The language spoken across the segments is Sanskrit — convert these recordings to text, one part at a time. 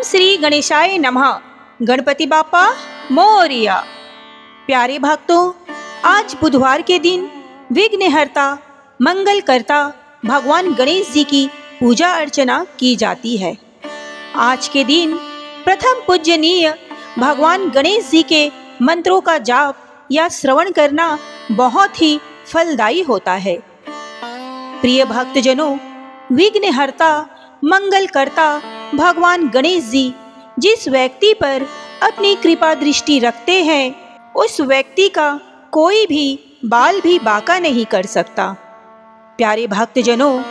श्री गणेशाय नमः। गणपति बापा मोरिया। प्यारे भक्तों, आज बुधवार के दिन विघ्नहर्ता मंगलकर्ता भगवान गणेश जी की पूजा अर्चना की जाती है। आज के दिन प्रथम पूजनीय भगवान गणेश जी के मंत्रों का जाप या श्रवण करना बहुत ही फलदायी होता है। प्रिय भक्तजनों, विघ्नहर्ता मंगलकर्ता भगवान गणेश जी जिस व्यक्ति पर अपनी कृपा दृष्टि रखते हैं, उस व्यक्ति का कोई भी बाल भी बांका नहीं कर सकता। प्यारे भक्तजनों,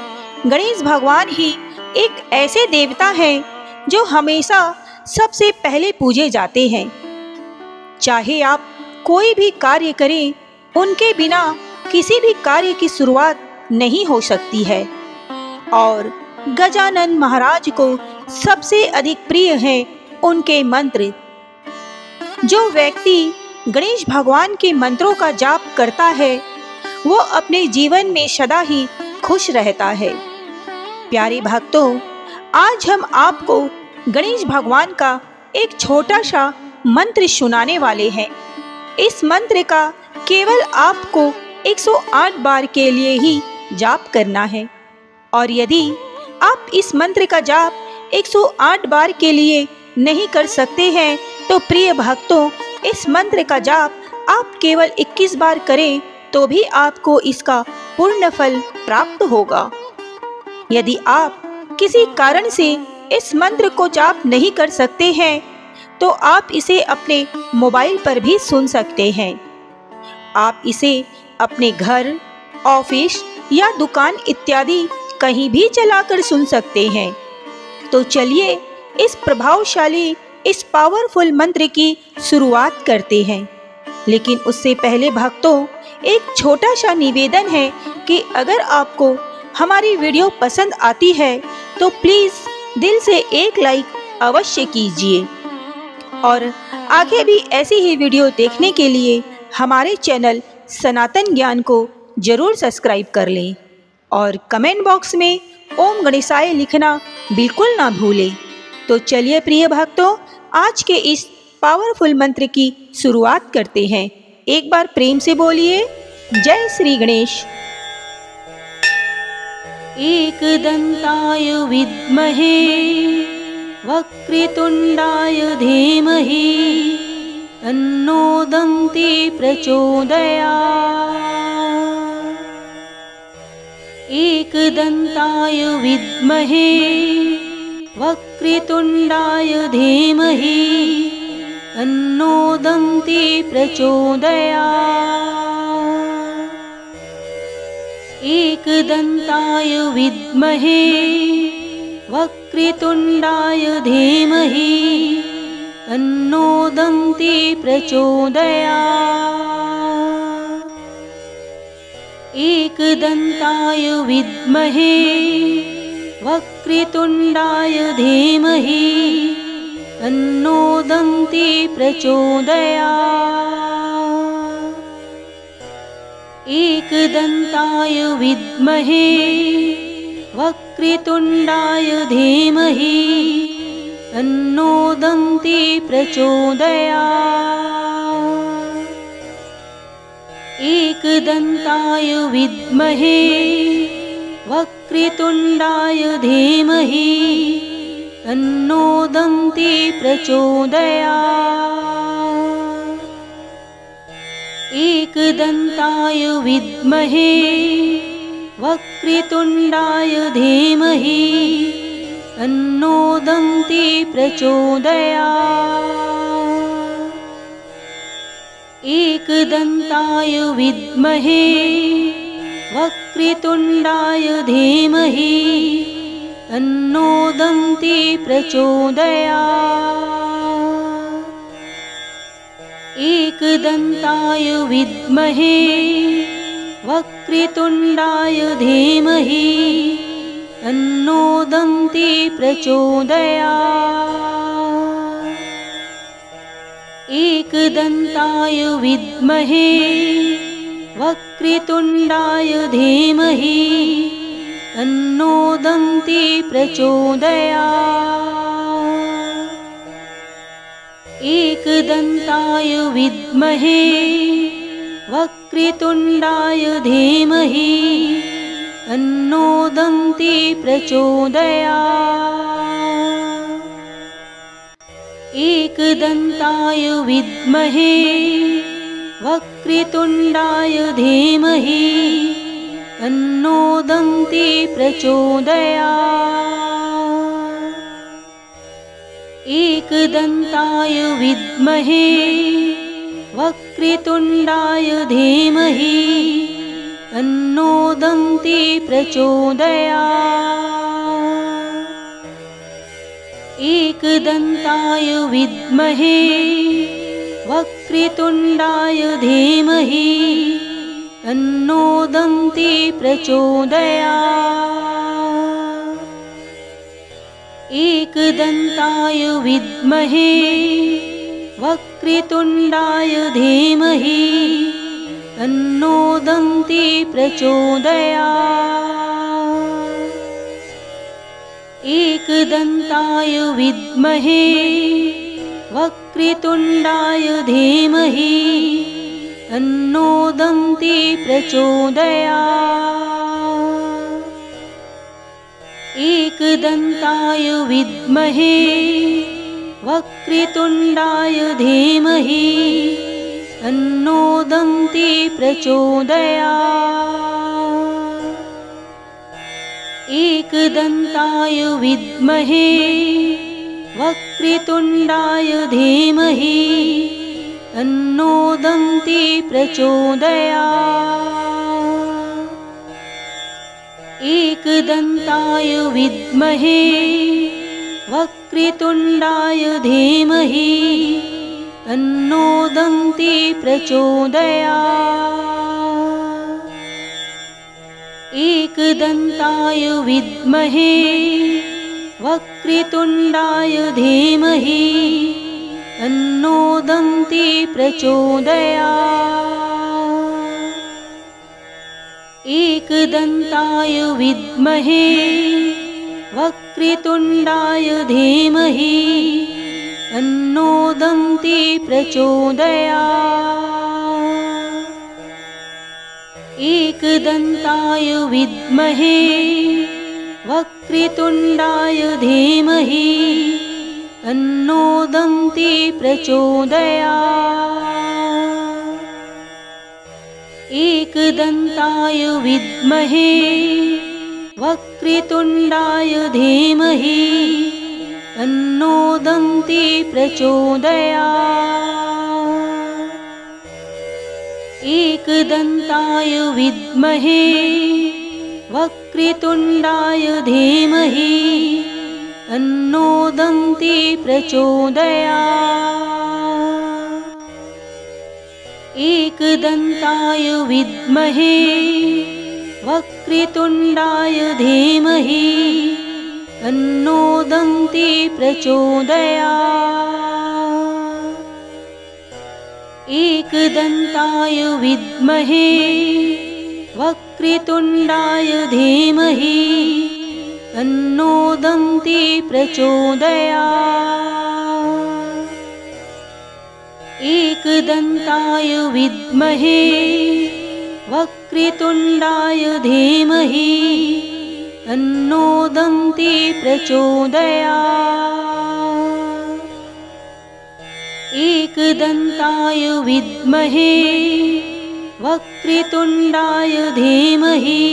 गणेश भगवान ही एक ऐसे देवता हैं जो हमेशा सबसे पहले पूजे जाते हैं। चाहे आप कोई भी कार्य करें, उनके बिना किसी भी कार्य की शुरुआत नहीं हो सकती है। और गजानन महाराज को सबसे अधिक प्रिय है उनके मंत्र। जो व्यक्ति गणेश भगवान के मंत्रों का जाप करता है, वो अपने जीवन में सदा ही खुश रहता है। प्यारे भक्तों, आज हम आपको गणेश भगवान का एक छोटा सा मंत्र सुनाने वाले हैं। इस मंत्र का केवल आपको 108 बार के लिए ही जाप करना है। और यदि आप इस मंत्र का जाप 108 बार के लिए नहीं कर सकते हैं, तो प्रिय भक्तों, इस मंत्र का जाप आप केवल 21 बार करें तो भी आपको इसका पूर्ण फल प्राप्त होगा। यदि आप किसी कारण से इस मंत्र को जाप नहीं कर सकते हैं, तो आप इसे अपने मोबाइल पर भी सुन सकते हैं। आप इसे अपने घर, ऑफिस या दुकान इत्यादि कहीं भी चलाकर सुन सकते हैं। तो चलिए इस प्रभावशाली, इस पावरफुल मंत्र की शुरुआत करते हैं। लेकिन उससे पहले भक्तों, एक छोटा सा निवेदन है कि अगर आपको हमारी वीडियो पसंद आती है तो प्लीज़ दिल से एक लाइक अवश्य कीजिए। और आगे भी ऐसी ही वीडियो देखने के लिए हमारे चैनल सनातन ज्ञान को जरूर सब्सक्राइब कर लें। और कमेंट बॉक्स में ओम गणेशाय लिखना बिल्कुल ना भूलें। तो चलिए प्रिय भक्तों, आज के इस पावरफुल मंत्र की शुरुआत करते हैं। एक बार प्रेम से बोलिए, जय श्री गणेश। एकदंताय विद्महे वक्रतुंडाय धीमहि तन्नो दन्ति प्रचोदयात्। एकदंताय विद्महे वक्रतुंडाय धीमहि तन्नो दन्ति प्रचोदयात्। एकदंताय विद्महे वक्रतुंडाय धीमहि तन्नो दन्ति प्रचोदयात्। एकदंताय विद्महे वक्रतुंडाय धीमहि तन्नो दन्ति प्रचोदयात्। एकदंताय विद्महे वक्रतुंडाय धीमहि तन्नो दन्ति प्रचोदयात्। एकदंताय विद्महे वक्रतुंडाय धीमहि तन्नो दन्ति प्रचोदयात्। एकदंताय विद्महे वक्रतुंडाय धीमहि तन्नो दन्ति प्रचोदयात्। एकदंताय विद्महे वक्रतुंडाय धीमहि तन्नो दन्ति प्रचोदयात्। एकदंताय विद्महे वक्रतुंडाय धीमहि तन्नो दन्ति प्रचोदयात्। एकदंताय विद्महे वक्रतुंडाय धीमहि तन्नो दन्ति प्रचोदयात्। एकदन्ताय विद्महे वक्रतुण्डाय धीमहि तन्नो दन्ती प्रचोदयात्। एकदन्ताय विद्महे वक्रतुण्डाय धीमहि तन्नो दन्ती प्रचोदयात्। एकदन्ताय विद्महे वक्रतुण्डाय धीमहि तन्नो दन्ती प्रचोदयात्। एकदन्ताय विद्महे वक्रतुण्डाय धीमहि तन्नो दन्ती प्रचोदयात्। एकदन्ताय विद्महे वक्रतुण्डाय धीमहि तन्नो दन्ती प्रचोदयात्। एकदन्ताय विद्महे वक्रतुण्डाय धीमहि तन्नो दन्ती प्रचोदयात्। एकदन्ताय विद्महे वक्रतुण्डाय धीमहि तन्नो दन्ती प्रचोदयात्। एकदन्ताय विद्महे वक्रतुण्डाय धीमहि तन्नो दन्ती प्रचोदयात्। एकदन्ताय विद्महे वक्रतुण्डाय धीमहि तन्नो दन्ती प्रचोदयात्। एकदन्ताय विद्महे वक्रतुण्डाय धीमहि तन्नो दन्ती प्रचोदयात्। एकदन्ताय विद्महे वक्रतुण्डाय धीमहि तन्नो दन्ती प्रचोदयात्। एकदन्ताय विद्महे वक्रतुण्डाय धीमहि तन्नो दन्ती प्रचोदयात्। एकदन्ताय विद्महे वक्रतुण्डाय धीमहि तन्नो दन्ती प्रचोदयात्। एकदन्ताय विद्महे वक्रतुण्डाय धीमहि तन्नो दन्ती प्रचोदयात्। एकदन्ताय विद्महे वक्रतुण्डाय धीमहि तन्नो दन्ती प्रचोदयात्। एकदन्ताय विद्महे वक्रतुण्डाय धीमहि तन्नो दन्ती प्रचोदयात्। एकदन्ताय विद्महे वक्रतुण्डाय धीमहि तन्नो दन्ती प्रचोदयात्। एकदन्ताय विद्महे वक्रतुण्डाय धीमहि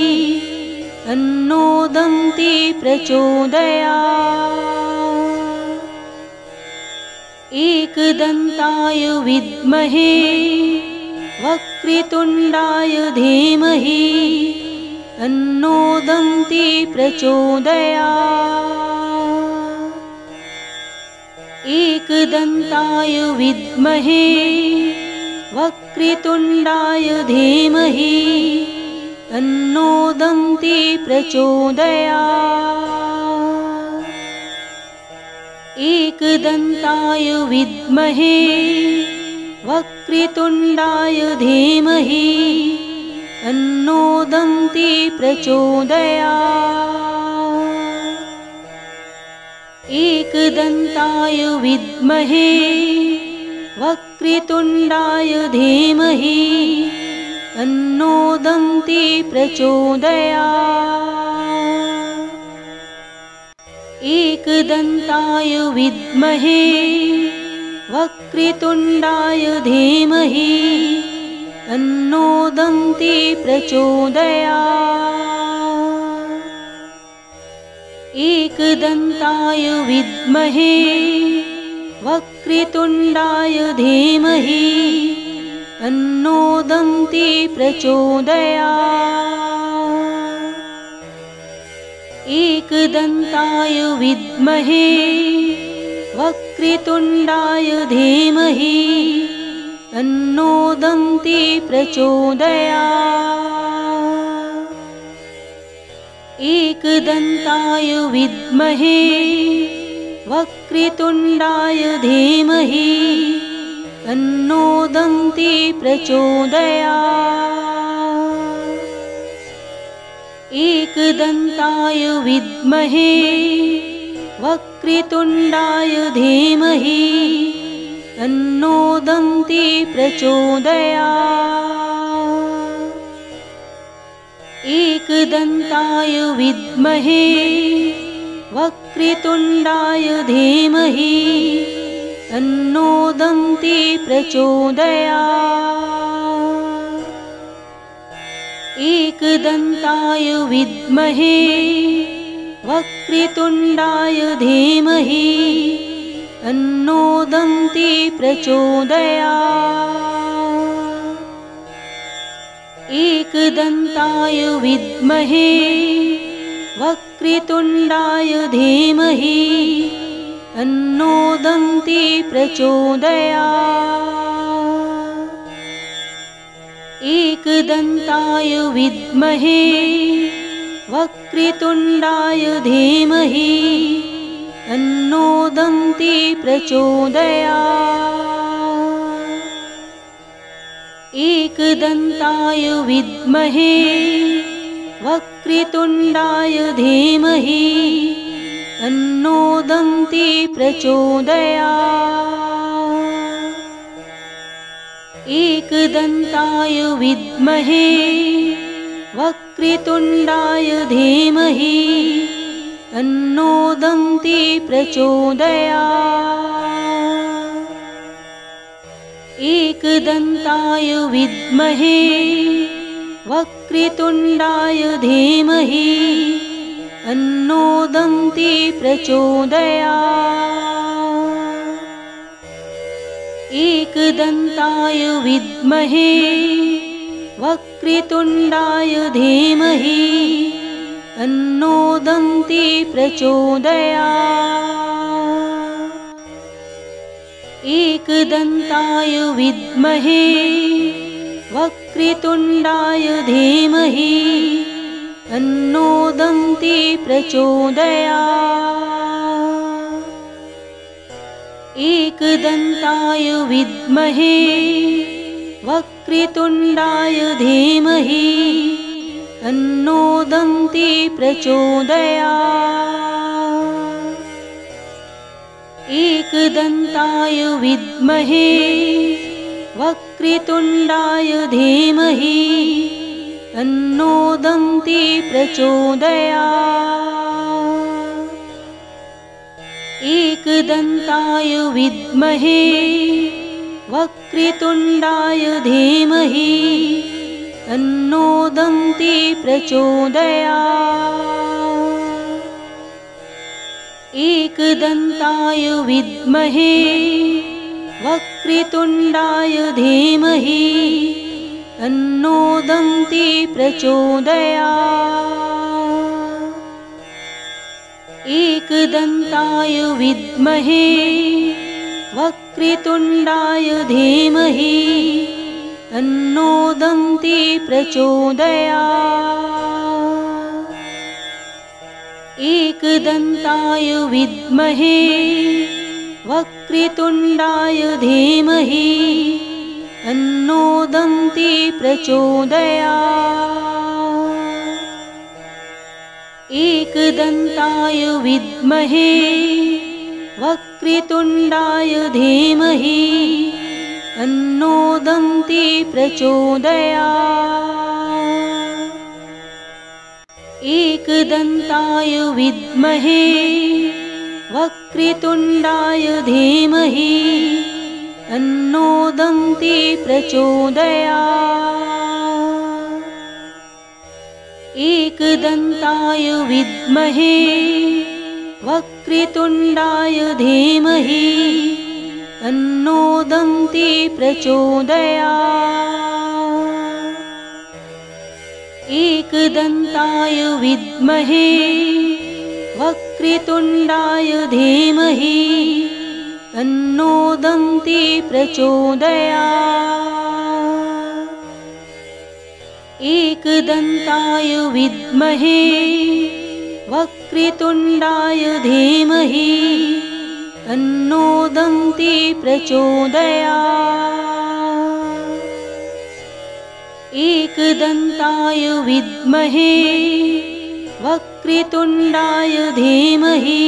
तन्नो दन्ती प्रचोदयात्। एकदन्ताय विद्महे वक्रतुण्डाय धीमहि तन्नो दन्ती प्रचोदयात्। एकदन्ताय विद्महे वक्रतुण्डाय धीमहि तन्नो दन्ती प्रचोदयात्। एकदन्ताय विद्महे वक्रतुण्डाय धीमहि तन्नो दन्ती प्रचोदयात्। एकदन्ताय विद्महे वक्रतुण्डाय धीमहि तन्नो दन्ती प्रचोदयात्। एकदन्ताय विद्महे वक्रतुण्डाय धीमहि तन्नो दन्ती प्रचोदयात्। एकदन्ताय विद्महे वक्रतुण्डाय धीमहि तन्नो दन्ती प्रचोदयात्। एकदन्ताय विद्महे वक्रतुण्डाय धीमहि तन्नो दन्ती प्रचोदयात्। एकदन्ताय विद्महे वक्रतुण्डाय धीमहि तन्नो दन्ती प्रचोदयात्। एकदन्ताय विद्महे वक्रतुण्डाय धीमहि तन्नो दन्ती प्रचोदयात्। एकदन्ताय विद्महे वक्रतुण्डाय धीमहि तन्नो दन्ती प्रचोदयात्। एकदन्ताय विद्महे वक्रतुण्डाय धीमहि तन्नो दन्ती प्रचोदयात्। एकदन्ताय विद्महे वक्रतुण्डाय धीमहि तन्नो दन्ती प्रचोदयात्। एकदन्ताय विद्महे वक्रतुण्डाय धीमहि तन्नो दन्ती प्रचोदयात्। एकदन्ताय विद्महे वक्रतुण्डाय धीमहि तन्नो दन्ती प्रचोदयात्। एकदन्ताय विद्महे वक्रतुण्डाय धीमहि तन्नो दन्ती प्रचोदयात्। एकदन्ताय विद्महे वक्रतुण्डाय धीमहि तन्नो दन्ती प्रचोदयात्। एकदन्ताय विद्महे वक्रतुण्डाय धीमहि तन्नो दन्ती प्रचोदयात्। एकदन्ताय विद्महे वक्रतुण्डाय धीमहि तन्नो दन्ती प्रचोदयात्। एकदन्ताय विद्महे वक्रतुण्डाय धीमहि तन्नो दन्ती प्रचोदयात्। एकदन्ताय विद्महे वक्रतुण्डाय धीमहि तन्नो दन्ती प्रचोदयात्। एकदन्ताय विद्महे वक्रतुण्डाय धीमहि तन्नो दन्ती प्रचोदयात्। एकदन्ताय विद्महे वक्रतुण्डाय धीमहि तन्नो दन्ती प्रचोदयात्। एकदन्ताय विद्महे वक्रतुण्डाय धीमहि तन्नो दन्ती प्रचोदयात्। एकदन्ताय विद्महे वक्रतुण्डाय धीमहि तन्नो दन्ती प्रचोदयात्। एकदन्ताय विद्महे वक्रतुण्डाय धीमहि तन्नो दन्ती प्रचोदयात्। एकदन्ताय विद्महे वक्रतुण्डाय धीमहि तन्नो दन्ती प्रचोदयात्। एकदन्ताय विद्महे वक्रतुण्डाय धीमहि तन्नो दन्ती प्रचोदयात्। एकदन्ताय विद्महे वक्रतुण्डाय धीमहि तन्नो दन्ती प्रचोदयात्। एकदन्ताय विद्महे वक्रतुण्डाय धीमहि तन्नो दन्ती प्रचोदयात्। एकदन्ताय विद्महे वक्रतुण्डाय धीमहि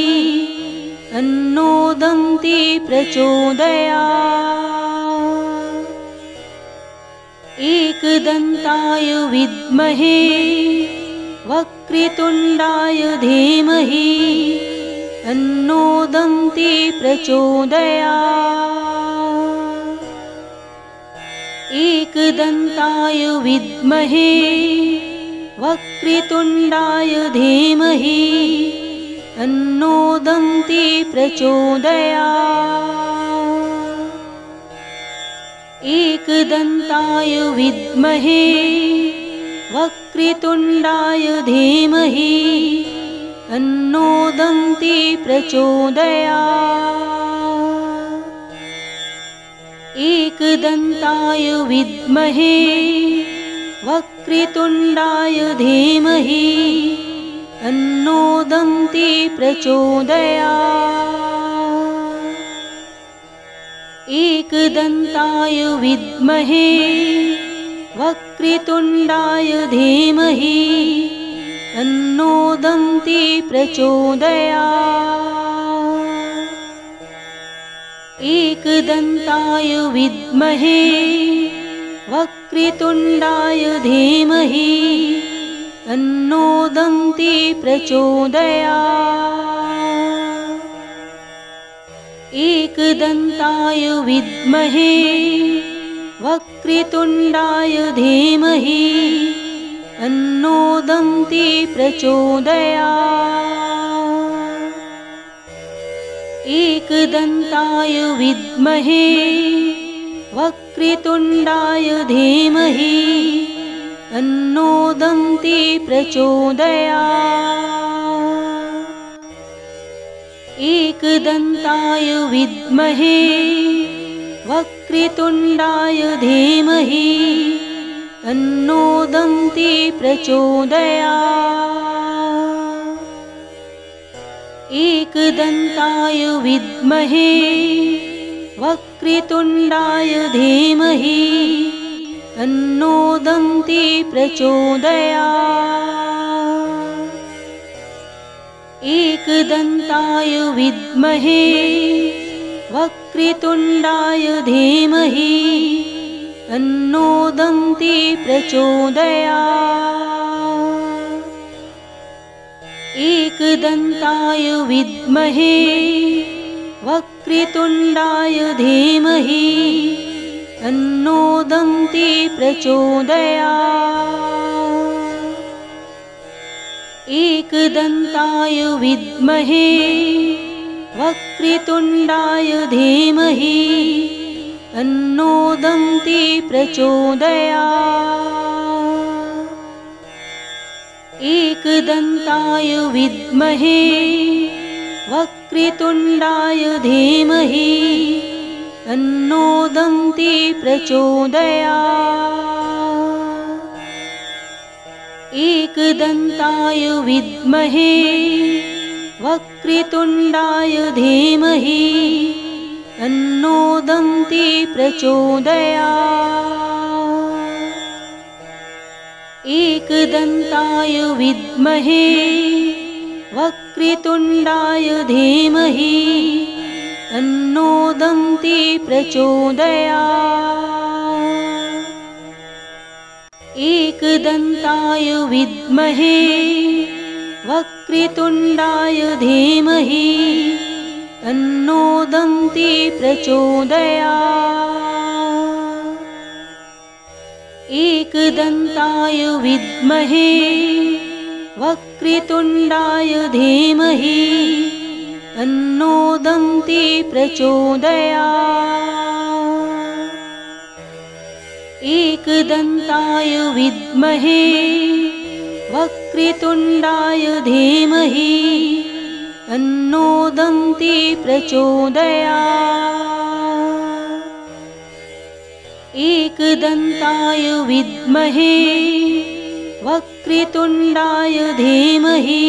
तन्नो दन्ती प्रचोदयात्। एकदन्ताय विद्महे वक्रतुण्डाय धीमहि तन्नो दन्ती प्रचोदयात्। एकदन्ताय विद्महे वक्रतुण्डाय धीमहि तन्नो दन्ती प्रचोदयात्। एकदन्ताय विद्महे वक्रतुण्डाय धीमहि तन्नो दन्ती प्रचोदयात्। एकदन्ताय विद्महे वक्रतुण्डाय धीमहि तन्नो दन्ती प्रचोदयात्। एकदन्ताय विद्महे वक्रतुण्डाय धीमहि तन्नो दन्ती प्रचोदयात्। एकदन्ताय विद्महे वक्रतुण्डाय धीमहि तन्नो दन्ती प्रचोदयात्। एकदन्ताय विद्महे वक्रतुण्डाय धीमहि तन्नो दन्ती प्रचोदयात्। एकदन्ताय विद्महे वक्रतुण्डाय धीमहि तन्नो दन्ती प्रचोदयात्। एकदन्ताय विद्महे वक्रतुण्डाय धीमहि तन्नो दन्ती प्रचोदयात्। एकदन्ताय विद्महे वक्रतुण्डाय धीमहि तन्नो दन्ती प्रचोदयात्। एकदन्ताय विद्महे वक्रतुण्डाय धीमहि तन्नो दन्ती प्रचोदयात्। एकदन्ताय विद्महे वक्रतुण्डाय धीमहि तन्नो दन्ती प्रचोदयात्। एकदन्ताय विद्महे वक्रतुण्डाय धीमहि तन्नो दन्ती प्रचोदयात्। एकदन्ताय विद्महे वक्रतुण्डाय धीमहि तन्नो दन्ती प्रचोदयात्। एकदन्ताय विद्महे वक्रतुण्डाय धीमहि तन्नो दन्ती प्रचोदयात्। एकदन्ताय विद्महे वक्रतुण्डाय धीमहि तन्नो दन्ती प्रचोदयात्। एकदन्ताय विद्महे वक्रतुण्डाय धीमहि तन्नो दन्ती प्रचोदयात्। एकदन्ताय विद्महे वक्रतुण्डाय धीमहि तन्नो दन्ती प्रचोदयात्। एकदन्ताय विद्महे वक्रतुण्डाय धीमहि तन्नो दन्ती प्रचोदयात्। एकदन्ताय विद्महे वक्रतुण्डाय धीमहि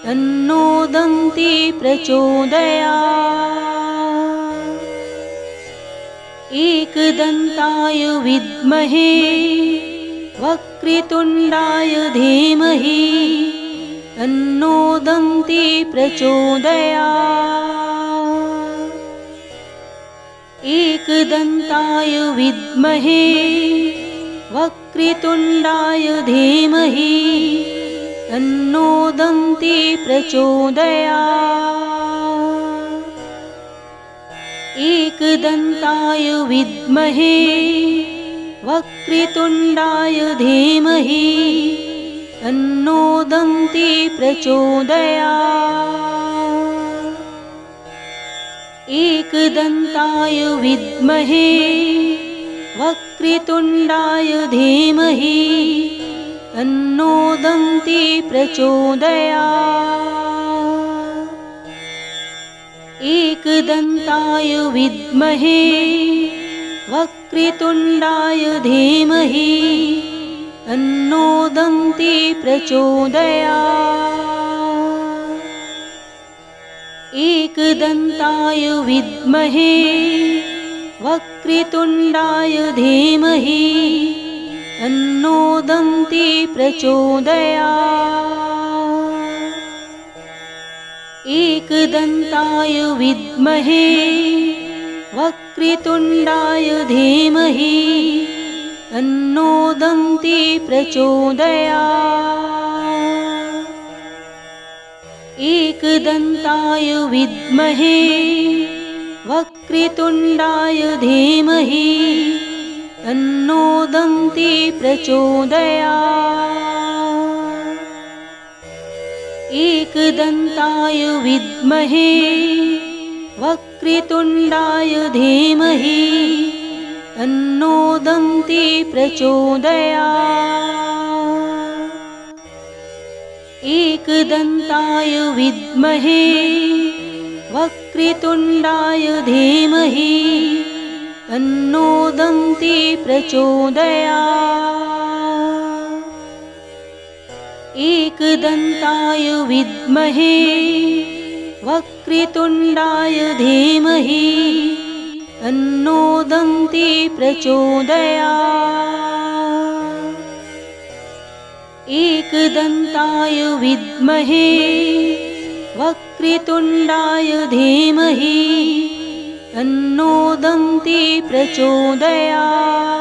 तन्नो दन्ती प्रचोदयात्। एकदन्ताय विद्महे वक्रतुण्डाय धीमहि तन्नो दन्ती प्रचोदयात्। एकदन्ताय विद्महे वक्रतुण्डाय धीमहि तन्नो दन्ती प्रचोदयात्। एकदन्ताय विद्महे वक्रतुण्डाय धीमहि तन्नो दन्ती प्रचोदयात्। एकदन्ताय विद्महे वक्रतुण्डाय धीमहि तन्नो दन्ती प्रचोदयात्। एकदन्ताय विद्महे वक्रतुण्डाय धीमहि तन्नो दन्ती प्रचोदयात्। एकदन्ताय विद्महे वक्रतुण्डाय धीमहि तन्नो दन्ती प्रचोदयात्। एकदन्ताय विद्महे वक्रतुण्डाय धीमहि तन्नो दन्ती प्रचोदयात्। एकदन्ताय विद्महे वक्रतुण्डाय धीमहि तन्नो दन्ती प्रचोदयात्। एकदन्ताय विद्महे वक्रतुण्डाय धीमहि तन्नो दन्ती प्रचोदयात्। एकदन्ताय विद्महे वक्रतुण्डाय धीमहि तन्नो दन्ती प्रचोदयात्। एकदन्ताय विद्महे वक्रतुण्डाय धीमहि तन्नो दन्ती प्रचोदयात्। एकदन्ताय विद्महे वक्रतुण्डाय धीमहि तन्नो दन्ती प्रचोदयात्।